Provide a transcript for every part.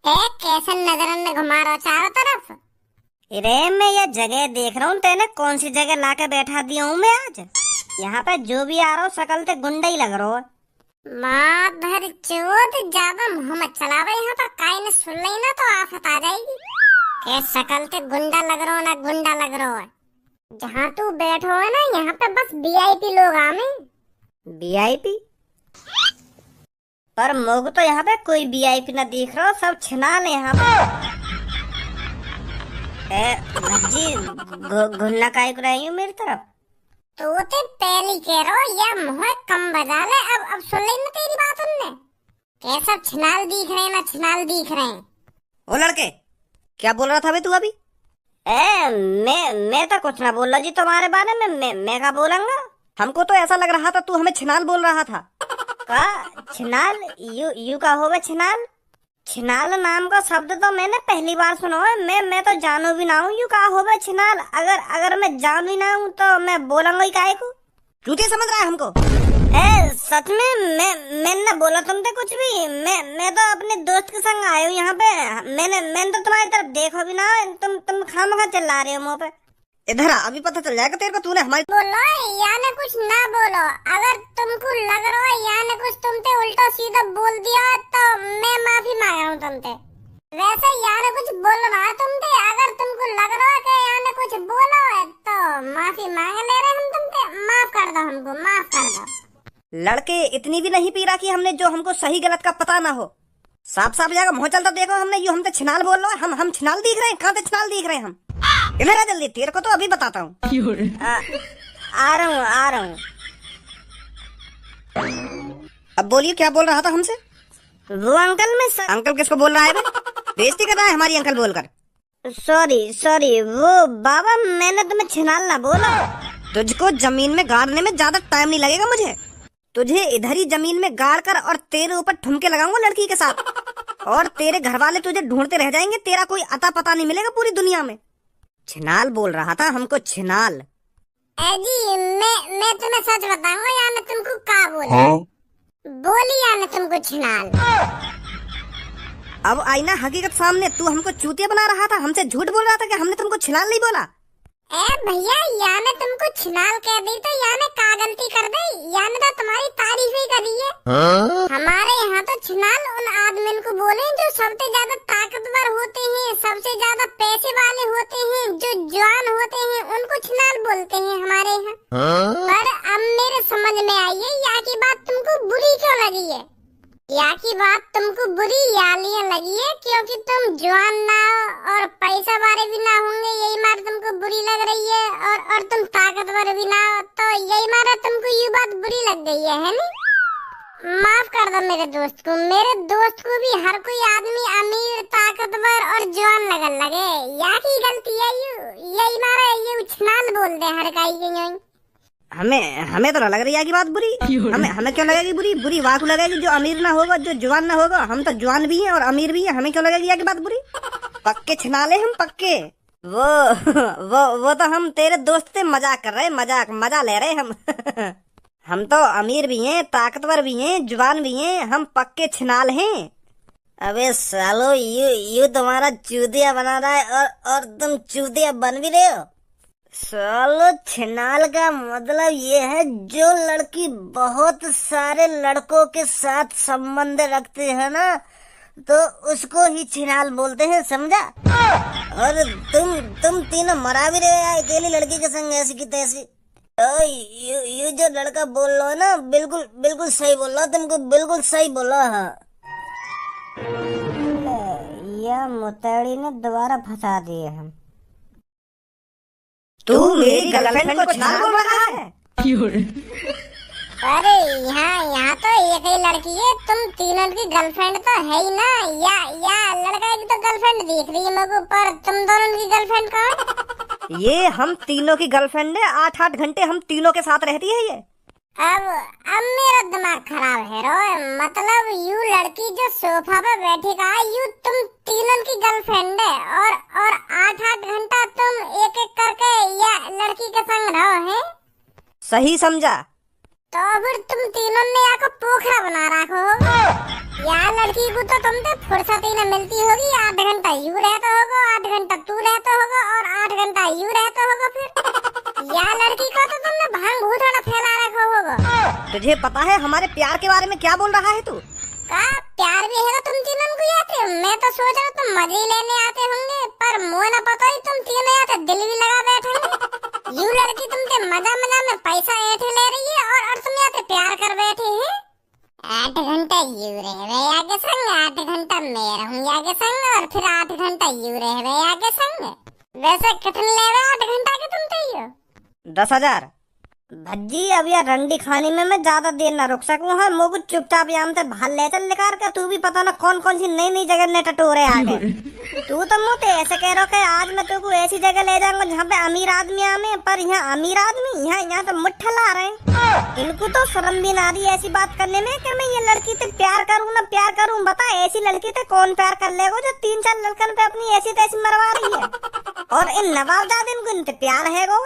कैसे नजर में घुमा रहा चारों तरफ। अरे मैं ये जगह देख रहा हूँ, तेने कौन सी जगह लाके बैठा दिया हूँ मैं आज। यहाँ पे जो भी आ रहा हूँ शकल ते गुंडा ही लग रहा है। माँ भर चोद ज्यादा मुंह मत चलावा, यहाँ पर काई ने सुन ली ना तो आफत आ जाएगी। के शकल ते गुंडा लग रहा हो ना गुंडा लग रहा है। जहाँ तू बैठो है ना यहाँ पे बस वीआईपी लोग आवे। वीआईपी? पर मोग तो यहाँ पे कोई वीआईपी ना दिख रहा, सब छिनाल है यहाँ पे। भज्जी घुन्ना काहे को रही हूँ मेरी तरफ। तो ते पहली कह रहा या मुँह कम बजा ले। अब सुन ली ना तेरी बात उनने। कैसा छिनाल दिख रहे हैं ना छिनाल दिख रहे हैं। ओ लड़के, क्या बोल रहा था बे तू अभी? मैं तो कुछ ना बोल रहा जी तुम्हारे बारे में। मैं क्या बोलूंगा? हमको तो ऐसा लग रहा था तू हमें छिनाल बोल रहा था। का छिनाल? यू का होगा छिनाल? छिनाल नाम का शब्द तो मैंने पहली बार सुना है। मैं तो जानू भी ना हूँ यू का होगा छिनाल। अगर मैं जानू ही ना हूँ तो मैं बोलूंगा ही काहे को। चूतिया समझ रहा है हमको? सच में मैंने बोला तुमसे कुछ भी। मैं तो अपने दोस्त के संग आया हूँ यहाँ पे। मैंने तो तुम्हारी तरफ देखो भी ना। तुम खामखा चिल्ला रहे हो मुँह पे। इधर आ, अभी पता चल जाएगा तेरे को। तूने हमारी बोलो या ने कुछ ना बोलो। अगर तुमको लग रहा है या ने कुछ तुमसे उल्टा सीधा बोल दिया तो मैं माफी मांग रहा हूँ तुमसे। वैसे या ने कुछ बोल रहा है तुमसे। अगर तुमको लग रहा है कि या ने कुछ बोला है तो माफी मांग ले रहे हम तुमसे। माफ कर दो हमको, माफ कर दो। लड़के इतनी भी नहीं पी रखी हमने जो हमको सही गलत का पता ना हो। साफ साफ जाकर मुँह चलता देखो हमने। यू हमसे छिनाल बोल रहा है। हम छिनाल दिख रहे हैं? कहाँ से छिनाल दिख रहे हैं हम? इधर आ जल्दी, तेरे को तो अभी बताता हूँ। आ रहा हूँ। अब बोलिए, क्या बोल रहा था हमसे? वो अंकल में अंकल किसको बोल रहा है बे? बेइज्जती कर रहा है हमारी अंकल बोलकर। सॉरी वो बाबा, मैंने तुम्हें छिनाल ना बोला। तुझको जमीन में गाड़ने में ज्यादा टाइम नहीं लगेगा मुझे। तुझे इधर ही जमीन में गाड़ कर और तेरे ऊपर ठुमके लगाऊंगा लड़की के साथ। और तेरे घर वाले तुझे ढूंढते रह जाएंगे। तेरा कोई अता पता नहीं मिलेगा पूरी दुनिया में। छिनाल बोल रहा था हमको, छिनाल। जी मैं तुम्हें सच बताऊंगा या ने तुमको क्या बोला। बोली या ने तुमको छिनाल। अब आई ना हकीकत सामने। तू हमको चूतिया बना रहा था, हमसे झूठ बोल रहा था कि हमने तुमको छिनाल नहीं बोला। भैया या ने तुमको छिनाल कह दी तो या ने का गलती कर दी। या ने तो तुम्हारी तारीफ ही करी है। हमारे यहाँ तो छिनाल उन आदमी को बोले जो सबसे ज्यादा ताकतवर होते हैं, सबसे ज्यादा पैसे वाले होते हैं, जो जवान होते हैं, उनको छिनाल बोलते हैं हमारे यहाँ। पर अब मेरे समझ में आई है या की बात तुमको बुरी क्यों लगी है। या की बात तुमको बुरी यालियां लगी है क्योंकि तुम जवान ना हो और पैसा वाले भी ना होंगे, यही मार तुमको बुरी लग रही है। और तुम ताकतवर भी ना हो तो यही मारा तुमको ये बात बुरी लग गई है नी? माफ कर दो मेरे दोस्त को। मेरे दोस्त को भी हर कोई आदमी अमीर, ताकतवर और जवान लगन लगे। या की गलती है यही मारा ये उछनाल बोल दे हर काई के। हमें तो ना लग रही है की बात बुरी। हमें क्यों लगेगी बुरी? बुरी वाह को लगेगी जो अमीर ना होगा, जो जवान ना होगा। हम तो जवान भी हैं और अमीर भी हैं। हमें क्यों लगेगी ये की बात बुरी? पक्के छिनाले हम, पक्के। वो तो हम तेरे दोस्त से मजाक कर रहे, मजा ले रहे हम। हम तो अमीर भी हैं, ताकतवर भी हैं, जवान भी हैं। हम पक्के छिनाल हैं। अबे सालो, यू तुम्हारा चूतिया बना रहा है और तुम चूतिया बन भी रहे हो। सालो छिनाल का मतलब ये है जो लड़की बहुत सारे लड़कों के साथ संबंध रखते हैं ना, तो उसको ही छिनाल बोलते हैं, समझा? और तुम तीनों मरा भी रहे हैं अकेली लड़की के संग ऐसी की तैसी। यू जो लड़का बोल रहा है ना, बिल्कुल सही बोल रहा। तुमको बिल्कुल सही बोला है। यह मुतड़ी ने दोबारा फंसा दिए हम। तू मेरी गर्लफ्रेंड को छिनाल बोल रहा है? अरे यहाँ तो एक ही लड़की है। तुम तीनों की गर्लफ्रेंड तो है ही ना। या लड़का की तो गर्लफ्रेंड दिख रही है मेरे को, पर तुम दोनों की गर्लफ्रेंड कौन? ये हम तीनों की गर्लफ्रेंड है। 8-8 घंटे हम तीनों के साथ रहती है ये। अब मेरा दिमाग खराब है रो। मतलब यू लड़की जो सोफा पे बैठी का यू तुम तीनों की गर्लफ्रेंड है और 8-8 घंटा तुम एक करके या लड़की के संग रहो है। सही समझा। तो फिर तुम तीनों ने यहाँ को पोखरा बना रखा होगा। यार लड़की को तो तुमसे फुर्सत ही न मिलती होगी। 8 घंटा यूं रहता होगा, 8 घंटा तू रहता होगा और 8 घंटा यूं रहता होगा फिर। यार लड़की को तो तुमने भांग भूतड़ा फैला रखा होगा। तुझे पता है हमारे प्यार के बारे में क्या बोल रहा है तू? का प्यार भी है तुम तीनों को आते हो? मैं तो सोच रहा तुम मजे ही लेने आते होंगे, पर मुँह न पता ही तुम तीनों आते दिल भी लगा बैठे। यूं लड़की तुमसे मजा मजा में पैसा ऐठे ले रही है और तुम आते प्यार कर बैठे हैं। 8 घंटा यूं रह आगे संग, 8 घंटा मैं रहूं आगे संग और फिर 8 घंटा यूं रह आगे संग। वैसे कितने ले रहे 8 घंटा के तुम चाहिए? 10,000। भज्जी अब यार रंडी खाने में मैं ज्यादा देर ना रुक सकूं। हाँ मोगू चुपचाप यहाँ से भाल ले चल निकाल कर। तू भी पता ना कौन कौन सी नई नई जगह ने टटोरे आ गए। तू तो मुझे ऐसे कह रहा है आज मैं तुमको ऐसी जगह ले जाऊंगा जहाँ पे अमीर आदमी आमे, पर यहाँ अमीर आदमी यहाँ तो मुट्ठा ला रहे हैं। इनको तो शर्म भी ना रही ऐसी बात करने में कि मैं ये लड़की से प्यार करूँ ना प्यार करूँ। बता ऐसी लड़की से कौन प्यार कर लेगा जो 3-4 लड़कन पे अपनी ऐसी तैसी मरवा रही है। और इन नवाबजाद इनको इनसे प्यार है गो।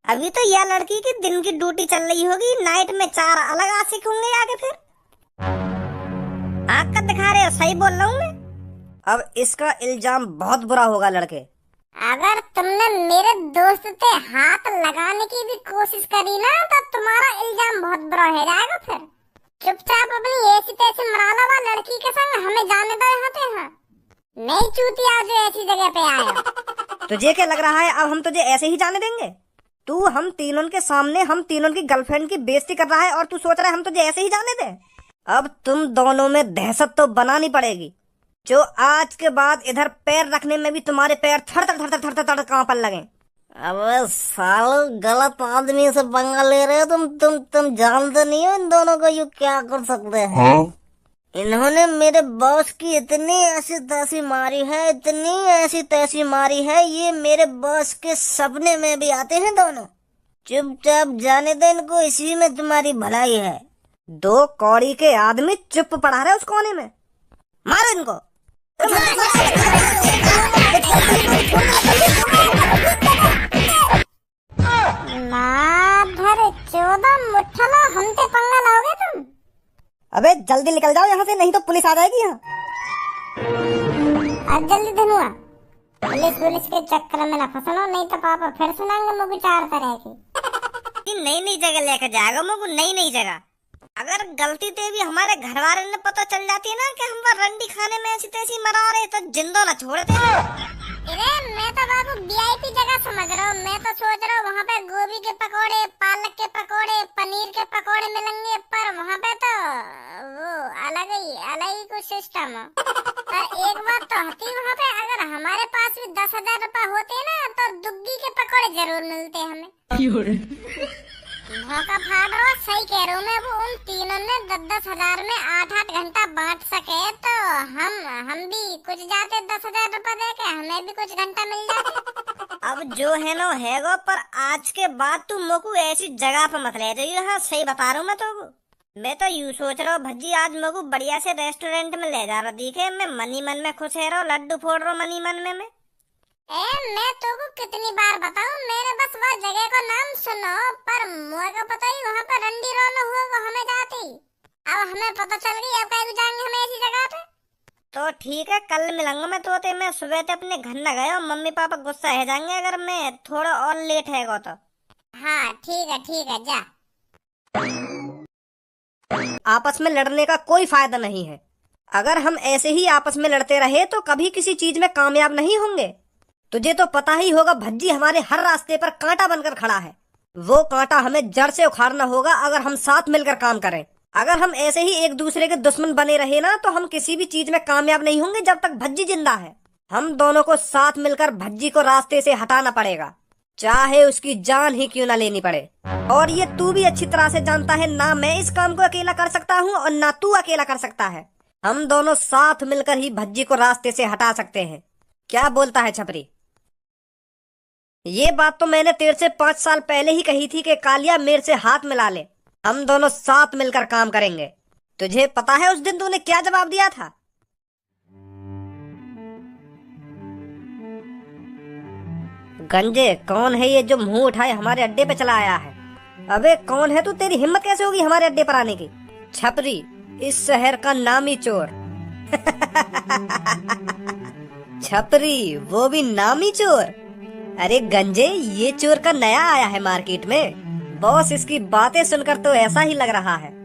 अभी तो यह लड़की की दिन की ड्यूटी चल रही होगी, नाइट में 4 अलग आशिक होंगे आगे फिर। आँख का दिखा रहे हो, सही बोल रहा हूँ मैं। अब इसका इल्जाम बहुत बुरा होगा लड़के। अगर तुमने मेरे दोस्त से हाथ लगाने की भी कोशिश करी ना तो तुम्हारा इल्जाम बहुत बुरा हो जाएगा फिर। चुपचाप अपनी ऐसी तैसी मराला लड़की के संग हमें जाने दो यहाँ पे। हाँ नहीं चूतिया जो ऐसी जगह पे आए। तुझे क्या लग रहा है अब हम तुझे ऐसे ही जाने देंगे? तू हम तीनों के सामने हम तीनों की गर्लफ्रेंड की बेइज्जती कर रहा है और तू सोच रहा है हम तुझे ऐसे ही जाने दें? अब तुम दोनों में दहशत तो बनानी पड़ेगी, जो आज के बाद इधर पैर रखने में भी तुम्हारे पैर थर थर थर थर थर थर कांपने लगे। अबे सालो गलत आदमी से पंगा ले रहे हो तुम जानते नहीं हो इन दोनों को यू क्या कर सकते हैं। इन्होंने मेरे बॉस की इतनी ऐसी तैसी मारी है, इतनी ऐसी तैसी मारी है, ये मेरे बॉस के सपने में भी आते हैं दोनों। चुपचाप जाने दे इनको, इसी में तुम्हारी भलाई है। 2 कौड़ी के आदमी चुप पड़ा रहे उस कोने में। मारो इनको। माधर 14 मुठ्ठला हमसे पंगा लाओगे तुम? अबे जल्दी निकल जाओ यहाँ से, नहीं तो पुलिस आ जाएगी यहाँ। आज जल्दी धनुआ, पुलिस के चक्कर में न फंसनो, नहीं तो पापा फिर सुनाएंगे मुझे 4 तरह की। नई नई जगह लेकर जाएगा मुझको, नई नई जगह। अगर गलती से भी हमारे घर वाले ने पता चल जाती ना कि हम रंडी खाने में ऐसी तैसी मरा रहे तो जिंदा न छोड़ते। अरे मैं तो बाबू वीआईपी जगह समझ रहा हूँ। मैं तो सोच रहा हूँ वहाँ पे गोभी के पकोड़े, पालक के पकोड़े, पनीर के पकोड़े मिलेंगे, पर वहाँ पे तो वो अलग ही कुछ सिस्टम है। पर एक बात तो होती वहाँ पे, अगर हमारे पास भी 10,000 रुपए होते ना तो दुग्गी के पकोड़े जरूर मिलते हमें। मौका फाड़ रहा, सही कह रहा हूँ मैं। वो उन तीनों ने 10,000 में 8-8 घंटा बांट सके तो हम भी कुछ जाते 10,000 रुपए दे के, हमें भी कुछ घंटा मिल जाते। अब जो है ना हैगो, पर आज के बाद तू मोको ऐसी जगह पे मत ले जाइए। हाँ सही बता रहा हूँ मैं तो। मैं तो यूँ सोच रहा हूँ भज्जी आज मोको बढ़िया से रेस्टोरेंट में ले जा रहा दिखे। मैं मनी मन में खुश है रहा, लड्डू फोड़ रहा मनी मन में। मैं तो को कितनी बार बताऊं, मैंने बस वह जगह का नाम सुनो, पर मुझे को पता ही वहाँ पर रंडी रोना हुआ वो हमें जाती। अब हमें पता चल गई, अब कहीं जाएंगे हम ऐसी जगह पे। तो ठीक है, कल मिलूंगा मैं तो। मैं सुबह से अपने घर न गया, मम्मी पापा गुस्सा है जाएंगे अगर मैं थोड़ा और लेट है तो। हाँ ठीक है जा। आपस में लड़ने का कोई फायदा नहीं है। अगर हम ऐसे ही आपस में लड़ते रहे तो कभी किसी चीज में कामयाब नहीं होंगे। तुझे तो पता ही होगा भज्जी हमारे हर रास्ते पर कांटा बनकर खड़ा है। वो कांटा हमें जड़ से उखाड़ना होगा अगर हम साथ मिलकर काम करें। अगर हम ऐसे ही एक दूसरे के दुश्मन बने रहे ना तो हम किसी भी चीज में कामयाब नहीं होंगे जब तक भज्जी जिंदा है। हम दोनों को साथ मिलकर भज्जी को रास्ते से हटाना पड़ेगा, चाहे उसकी जान ही क्यों ना लेनी पड़े। और ये तू भी अच्छी तरह से जानता है, ना मैं इस काम को अकेला कर सकता हूँ और ना तू अकेला कर सकता है। हम दोनों साथ मिलकर ही भज्जी को रास्ते से हटा सकते हैं। क्या बोलता है छपरी? ये बात तो मैंने तेरे से 5 साल पहले ही कही थी कि कालिया मेरे से हाथ मिला ले, हम दोनों साथ मिलकर काम करेंगे। तुझे पता है उस दिन तूने क्या जवाब दिया था? गंजे कौन है ये जो मुंह उठाए हमारे अड्डे पे चला आया है? अबे कौन है तू? तेरी हिम्मत कैसे होगी हमारे अड्डे पर आने की? छपरी इस शहर का नामी चोर। छपरी, वो भी नामी चोर। अरे गंजे, ये चोर का नया आया है मार्केट में। बॉस, इसकी बातें सुनकर तो ऐसा ही लग रहा है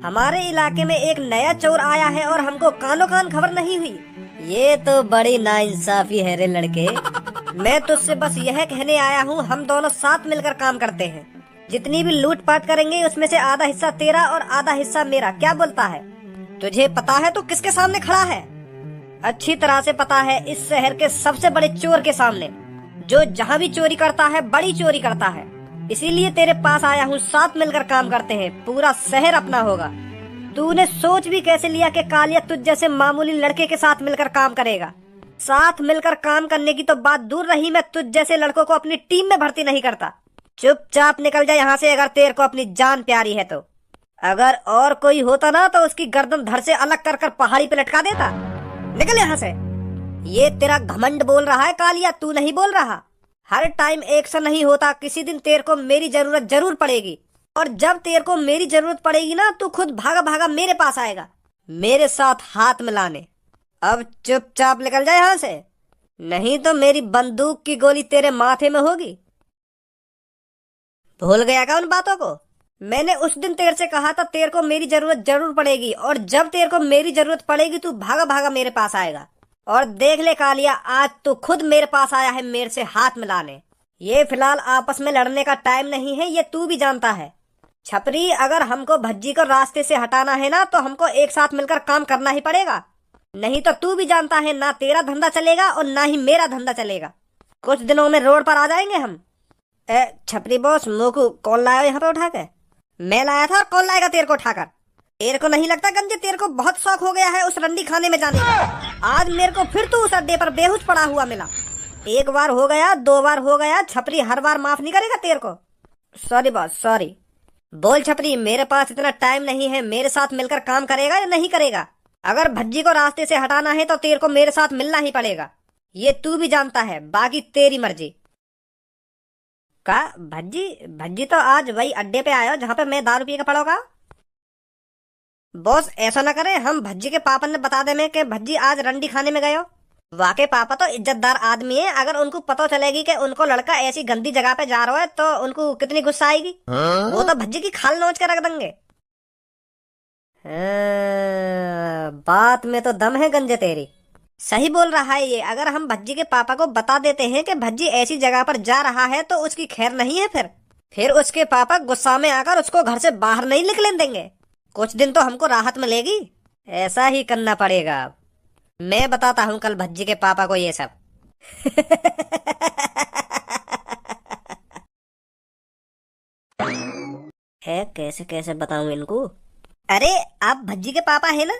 हमारे इलाके में एक नया चोर आया है और हमको कानो कान खबर नहीं हुई। ये तो बड़ी नाइंसाफी है रे लड़के। मैं तुझसे बस यह कहने आया हूँ, हम दोनों साथ मिलकर काम करते हैं। जितनी भी लूटपाट करेंगे उसमें से आधा हिस्सा तेरा और आधा हिस्सा मेरा। क्या बोलता है? तुझे पता है तू किसके सामने खड़ा है? अच्छी तरह से पता है, इस शहर के सबसे बड़े चोर के सामने, जो जहाँ भी चोरी करता है बड़ी चोरी करता है। इसीलिए तेरे पास आया हूँ, साथ मिलकर काम करते हैं, पूरा शहर अपना होगा। तूने सोच भी कैसे लिया कि कालिया तुझ जैसे मामूली लड़के के साथ मिलकर काम करेगा? साथ मिलकर काम करने की तो बात दूर रही, मैं तुझ जैसे लड़कों को अपनी टीम में भर्ती नहीं करता। चुपचाप निकल जा यहाँ से, अगर तेरे को अपनी जान प्यारी है तो। अगर और कोई होता ना तो उसकी गर्दन धड़ से अलग कर कर पहाड़ी पे लटका देता। निकल यहाँ से। ये तेरा घमंड बोल रहा है कालिया, तू नहीं बोल रहा। हर टाइम एक सा नहीं होता, किसी दिन तेरे को मेरी जरूरत जरूर पड़ेगी। और जब तेरे को मेरी जरूरत पड़ेगी ना, तू खुद भागा भागा मेरे पास आएगा, मेरे साथ हाथ मिलाने। अब चुपचाप निकल जा यहाँ से, नहीं तो मेरी बंदूक की गोली तेरे माथे में होगी। भूल गया क्या उन बातों को? मैंने उस दिन तेरे से कहा था तेरे को मेरी जरूरत जरूर पड़ेगी, और जब तेरे को मेरी जरूरत पड़ेगी तू भागा भागा मेरे पास आएगा। और देख ले कालिया, आज तू खुद मेरे पास आया है मेरे से हाथ मिलाने। ये फिलहाल आपस में लड़ने का टाइम नहीं है, ये तू भी जानता है। छपरी, अगर हमको भज्जी को रास्ते से हटाना है ना, तो हमको एक साथ मिलकर काम करना ही पड़ेगा। नहीं तो तू भी जानता है, ना तेरा धंधा चलेगा और ना ही मेरा धंधा चलेगा। कुछ दिनों में रोड पर आ जाएंगे हम। छपरी बॉस, मोकू कौन लाया यहाँ पे उठा के? मैं लाया था, और कौन लाएगा तेरे को उठाकर? तेरे को नहीं लगता गंजे, तेरे को बहुत शौक हो गया है उस रंडी खाने में जाने का? आज मेरे को फिर तू उस अड्डे पर बेहोश पड़ा हुआ मिला। एक बार हो गया, 2 बार हो गया, छपरी हर बार माफ नहीं करेगा तेरे को। Sorry boss, sorry. बोल छपरी, मेरे पास इतना टाइम नहीं है, मेरे साथ मिलकर काम करेगा या नहीं करेगा? अगर भज्जी को रास्ते से हटाना है तो तेरे को मेरे साथ मिलना ही पड़ेगा, ये तू भी जानता है, बाकी तेरी मर्जी। का भज्जी? भज्जी तो आज वही अड्डे पे आया जहाँ पे मैं दारू पी के पड़ा होगा। बॉस, ऐसा ना करे, हम भज्जी के पापा ने बता दे में कि भज्जी आज रंडी खाने में गए हो। वाकई पापा तो इज्जतदार आदमी है, अगर उनको पता चलेगी कि उनको लड़का ऐसी गंदी जगह पे जा रहा है तो उनको कितनी गुस्सा आएगी। वो तो भज्जी की खाल नोच के रख देंगे। बात में तो दम है गंजे तेरी। सही बोल रहा है ये। अगर हम भज्जी के पापा को बता देते हैं कि भज्जी ऐसी जगह पर जा रहा है तो उसकी खैर नहीं है। फिर उसके पापा गुस्सा में आकर उसको घर से बाहर नहीं निकलने देंगे। कुछ दिन तो हमको राहत मिलेगी। ऐसा ही करना पड़ेगा। अब मैं बताता हूँ कल भज्जी के पापा को ये सब। है, कैसे कैसे बताऊं इनको? अरे आप भज्जी के पापा है ना?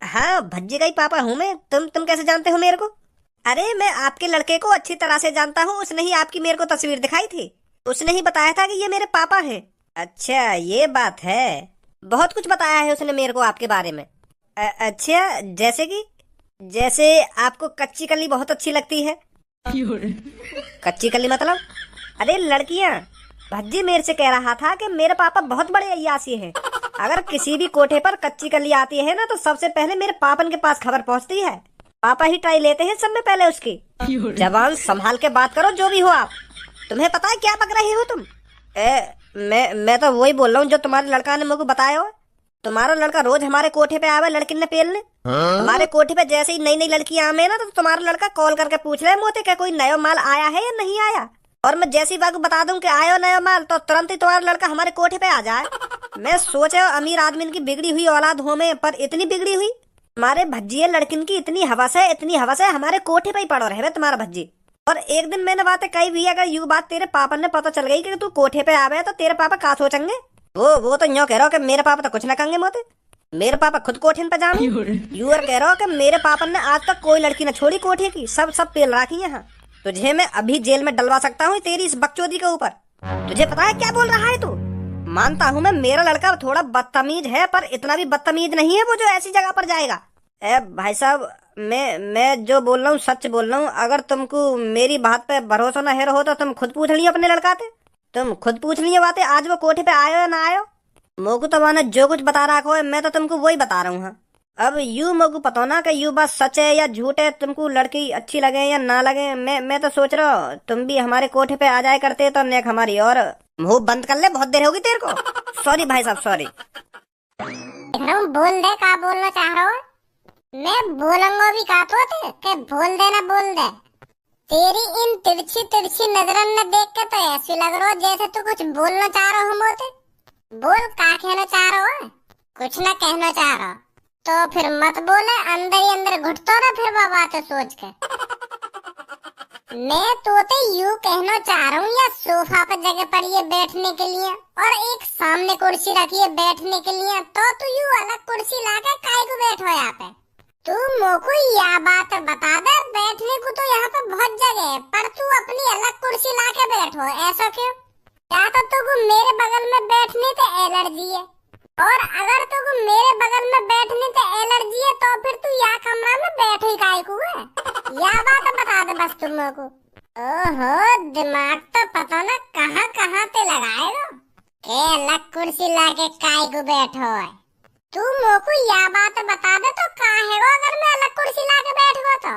हाँ, भज्जी का ही पापा हूँ मैं। तुम कैसे जानते हो मेरे को? अरे मैं आपके लड़के को अच्छी तरह से जानता हूँ, उसने ही आपकी मेरे को तस्वीर दिखाई थी। उसने ही बताया था कि ये मेरे पापा हैं। अच्छा, ये बात है। बहुत कुछ बताया है उसने मेरे को आपके बारे में। अच्छा, जैसे कि? जैसे आपको कच्ची कली बहुत अच्छी लगती है। कच्ची कली मतलब? अरे लड़कियां। भज्जी मेरे से कह रहा था कि मेरे पापा बहुत बड़े अय्यासी हैं। अगर किसी भी कोठे पर कच्ची कली आती है ना तो सबसे पहले मेरे पापन के पास खबर पहुंचती है। पापा ही ट्राई लेते हैं सब में पहले उसकी। जबान संभाल के बात करो, जो भी हो आप। तुम्हें पता है क्या पक रहे हो तुम? मैं तो वही बोल रहा हूँ जो तुम्हारे लड़का ने मुझे बताया हो। तुम्हारा लड़का रोज हमारे कोठे पे आवे लड़की ने पेलने। हमारे कोठे पे जैसे ही नई नई लड़कियां आवे ना तो तुम्हारा लड़का कॉल करके पूछ रहे मोते क्या कोई नया माल आया है या नहीं आया। और मैं जैसी बात बता दूं कि आयो नया माल तो तुरंत ही तुम्हारा लड़का हमारे कोठे पे आ जाए। मैं सोचे अमीर आदमी की बिगड़ी हुई औलाद हो में, पर इतनी बिगड़ी हुई हमारे भज्जी लड़किन की इतनी हवस है हमारे कोठे पे ही पड़ो रहे तुम्हारा भज्जी। और एक दिन मैंने बातें कही भी, अगर यू बात तेरे पापा ने पता चल गई कि तू कोठे पे आवे तो तेरे पापा का सोचेंगे? वो तो यूँ कह रहा हो कि मेरे पापा तो कुछ ना कहेंगे मोते। मेरे पापा खुद कोठे पे जाए। यू और कह रहा हो कि मेरे पापा ने आज तक कोई लड़की न छोड़ी कोठे की, सब पेल रखी यहाँ। तुझे मैं अभी जेल में डलवा सकता हूँ तेरी इस बकचोदी के ऊपर। तुझे पता है क्या बोल रहा है तू? मानता हूँ मैं मेरा लड़का थोड़ा बदतमीज है, पर इतना भी बदतमीज नहीं है वो जो ऐसी जगह पर जाएगा। भाई साहब, मैं जो बोल रहा हूँ सच बोल रहा हूँ। अगर तुमको मेरी बात पे भरोसा न है रहो तो तुम खुद पूछ लियो अपने लड़का से। तुम खुद पूछ लियो बातें, आज वो कोठे पे आयो या ना आयो। मोको तो माने जो कुछ बता रहा है मैं तो तुमको वही बता रहा हूँ। हाँ अब यू मोको पता ना कि यू बात सच है या झूठ है, तुमको लड़की अच्छी लगे या ना लगे। मैं तो सोच रहा हूँ तुम भी हमारे कोठे पे आ जाए करते तो नेक हमारी। और मुंह बंद कर ले, बहुत देर होगी तेरे को। सॉरी भाई साहब, सॉरी। बोल दे का बोलना चाह रहा हो। मैं बोलूंगा भी का तो के बोल दे ना बोल दे। तेरी इन तिरछी तिरछी नजरन ने देख के तो ऐसी लग रहा जैसे तू कुछ बोलना चाह रहा हो। मोते बोल का कहना चाह रहा हो। कुछ ना कहना चाह रहा तो फिर मत बोले, अंदर ही अंदर घुटतो ना फिर बात सोच के। मैं तो यूं कहना चाह रहा हूँ या सोफा पर जगह पड़ी है बैठने के लिए और एक सामने कुर्सी रखी है बैठने के लिए, तो तू यूं अलग कुर्सी लाके काहे को बैठो यहाँ पे। तू मोको यह बात बता दे, बैठने को तो यहाँ पे बहुत जगह है, पर तू अपनी अलग कुर्सी लाके बैठो। ऐसा क्यों? क्या तो तुमको मेरे बगल में बैठने से एलर्जी है, और अगर तुमको मेरे बगल में बैठने से एलर्जी है तो फिर तू यहाँ कमरा में बैठ ही काहे को है। यह बात बता दे बस तुम को। ओहो, दिमाग तो पता ना कहाँ कहाँ पे लगाएगा के अलग कुर्सी लाके काहे को बैठो है। तू मोको यह बात बता दे तो कहाँ है वो, अगर मैं अलग कुर्सी लाके बैठूंगा तो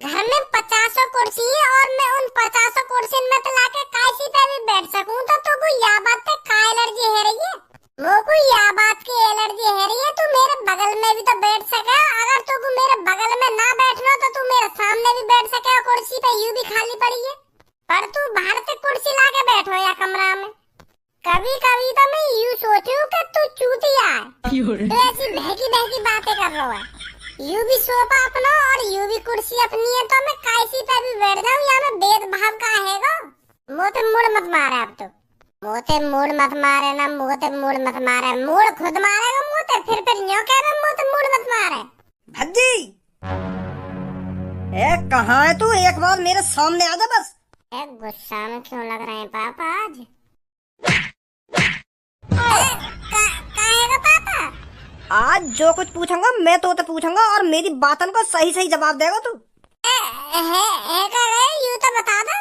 घर में 50 कुर्सी है और मैं उन 50 कुर्सी में तो लाके काशी पे भी बैठ सकूं, तो तुमको यह बात पे का एलर्जी है रही है। मोको यह बात की एलर्जी है रही है तू मेरे बगल में भी तो बैठ सके। अगर तुमको मेरे बगल में ना बैठना तो तू मेरे सामने भी बैठ सके, कुर्सी पे यूं भी खाली पड़ी है, पर तू बाहर से कुर्सी लाके बैठो या कमरा में। कभी कभी तो मैं यूं सोचूं कि तू चूतिया है, तो ऐसी बहकी बहकी बातें कर रहा है। यूं भी सोफा अपना और यूं भी कुर्सी अपनी है, तो मैं काशी पे भी बैठ जाऊं, या मैं भेदभाव का हैगा। मोते मुड़ मत मारे अब तो, मोते मुड़ मत मारे ना, मोते मुड़ मत मारे, मुड़ खुद मारेगा मोते, फिर न्यों कह रहा मोते मुड़ मत मारे। भज्जी कहाँ है तू? एक बार मेरे सामने आ जा बस। गुस्सा में क्यों लग रहे हैं पापा आज? पापा आज जो कुछ पूछूंगा मैं तो पूछूंगा और मेरी बातन को सही सही जवाब देगा तू। यूं तो बता दो।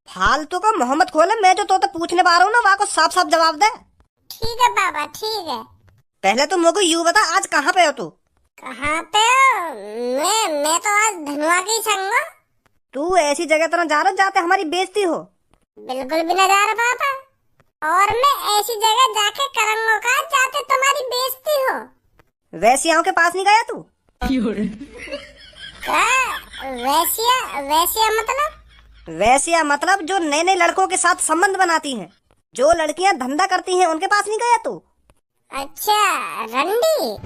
फालतू का मोहम्मद खोले, मैं जो तो पूछने पा रहा हूँ ना वहाँ को साफ साफ जवाब दे। ठीक है पापा ठीक है। पहले तुम मुझको यूं बता आज कहाँ पे हो तू? कहाँ पे हो? मैं तो आज धनवा की संगा। तू ऐसी जगह तो न जा रहा जाते हमारी बेइज्जती हो। बिल्कुल भी न जा रहा पापा, और मैं ऐसी जगह जाके करूंगा का जाते तुम्हारी बेइज्जती हो। वैसियाओं के पास नहीं गया तू? वैसिया मतलब? वैसिया मतलब जो नए नए लड़कों के साथ संबंध बनाती हैं, जो लड़कियां धंधा करती हैं, उनके पास नहीं गया तू? अच्छा रंडी।